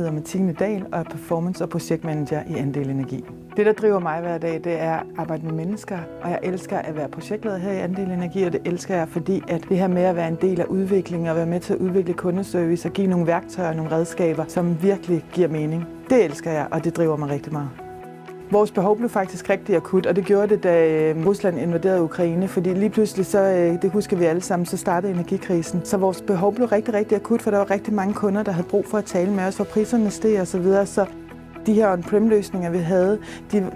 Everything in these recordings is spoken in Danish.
hedder Martine Dahl og er performance- og projektmanager i Andel Energi. Det, der driver mig hver dag, det er at arbejde med mennesker, og jeg elsker at være projektleder her i Andel Energi, og det elsker jeg, fordi at det her med at være en del af udviklingen og være med til at udvikle kundeservice og give nogle værktøjer og nogle redskaber, som virkelig giver mening. Det elsker jeg, og det driver mig rigtig meget. Vores behov blev faktisk rigtig akut, og det gjorde det, da Rusland invaderede Ukraine, fordi lige pludselig, det husker vi alle sammen, så startede energikrisen. Så vores behov blev rigtig akut, for der var rigtig mange kunder, der havde brug for at tale med os, hvor priserne steg osv. Så de her on-prem-løsninger, vi havde,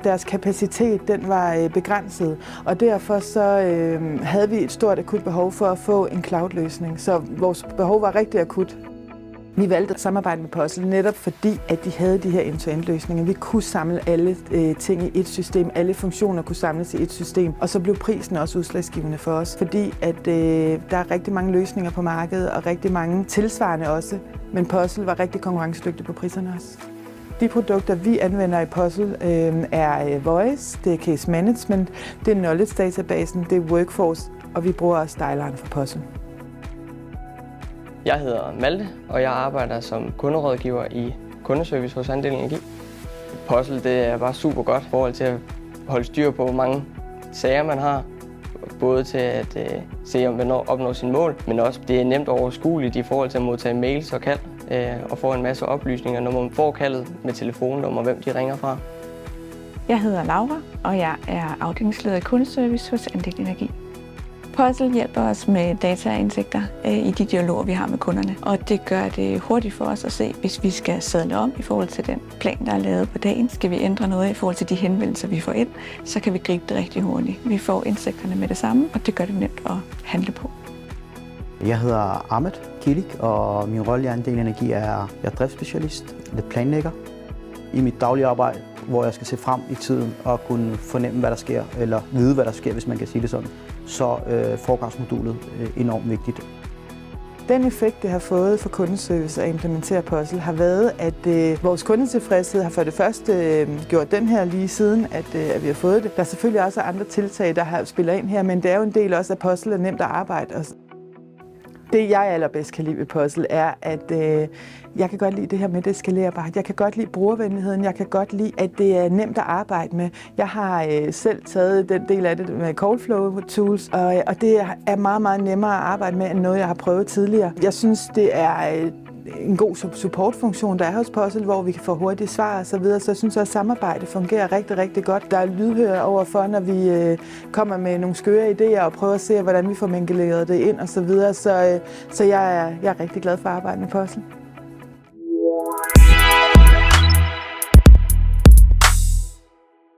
deres kapacitet, den var begrænset, og derfor så havde vi et stort akut behov for at få en cloud-løsning. Så vores behov var rigtig akut. Vi valgte at samarbejde med Puzzle netop fordi, at de havde de her end-to-end-løsninger. Vi kunne samle alle ting i et system, alle funktioner kunne samles i et system, og så blev prisen også udslagsgivende for os, fordi at der er rigtig mange løsninger på markedet og rigtig mange tilsvarende også, men Puzzle var rigtig konkurrencedygtig på priserne også. De produkter, vi anvender i Puzzle, er Voice, det er Case Management, det er Knowledge-databasen, det er Workforce, og vi bruger også Dialine for Puzzle. Jeg hedder Malte, og jeg arbejder som kunderådgiver i kundeservice hos Andel Energi. Puzzle det er bare super godt i forhold til at holde styr på, hvor mange sager man har. Både til at se, om man opnår sine mål, men også det er nemt overskueligt i forhold til at modtage mails og kald og få en masse oplysninger, når man får kaldet med telefonnummer, hvem de ringer fra. Jeg hedder Laura, og jeg er afdelingsleder i kundeservice hos Andel Energi. Puzzle hjælper os med dataindsigter i de dialoger, vi har med kunderne. Og det gør det hurtigt for os at se, hvis vi skal sadle om i forhold til den plan, der er lavet på dagen. Skal vi ændre noget i forhold til de henvendelser, vi får ind, så kan vi gribe det rigtig hurtigt. Vi får indsigterne med det samme, og det gør det nemt at handle på. Jeg hedder Ahmed Kilik, og min rolle i Andel Energi er driftsspecialist, lidt planlægger. I mit daglige arbejde, hvor jeg skal se frem i tiden og kunne fornemme, hvad der sker, eller vide, hvad der sker, hvis man kan sige det sådan, så forecast-modulet enormt vigtigt. Den effekt, det har fået for kundeservice at implementere Puzzle, har været, at vores kundetilfredshed har for det første gjort den her lige siden, at vi har fået det. Der er selvfølgelig også andre tiltag, der har spillet ind her, men det er jo en del også, at Puzzle er nemt at arbejde. Det, jeg allerbedst kan lide ved Puzzle, er, at jeg kan godt lide det her med, det skalerbart. Jeg kan godt lide brugervenligheden. Jeg kan godt lide, at det er nemt at arbejde med. Jeg har selv taget den del af det med Coldflow Tools, og det er meget nemmere at arbejde med, end noget, jeg har prøvet tidligere. Jeg synes, det er en god supportfunktion, der er hos Puzzle, hvor vi kan få hurtige svar og så videre. Så jeg synes også, at samarbejdet fungerer rigtig godt. Der er lydhør overfor, når vi kommer med nogle skøre idéer og prøver at se, hvordan vi får mingeleret det ind og så videre. Så jeg er rigtig glad for at arbejde med Puzzle.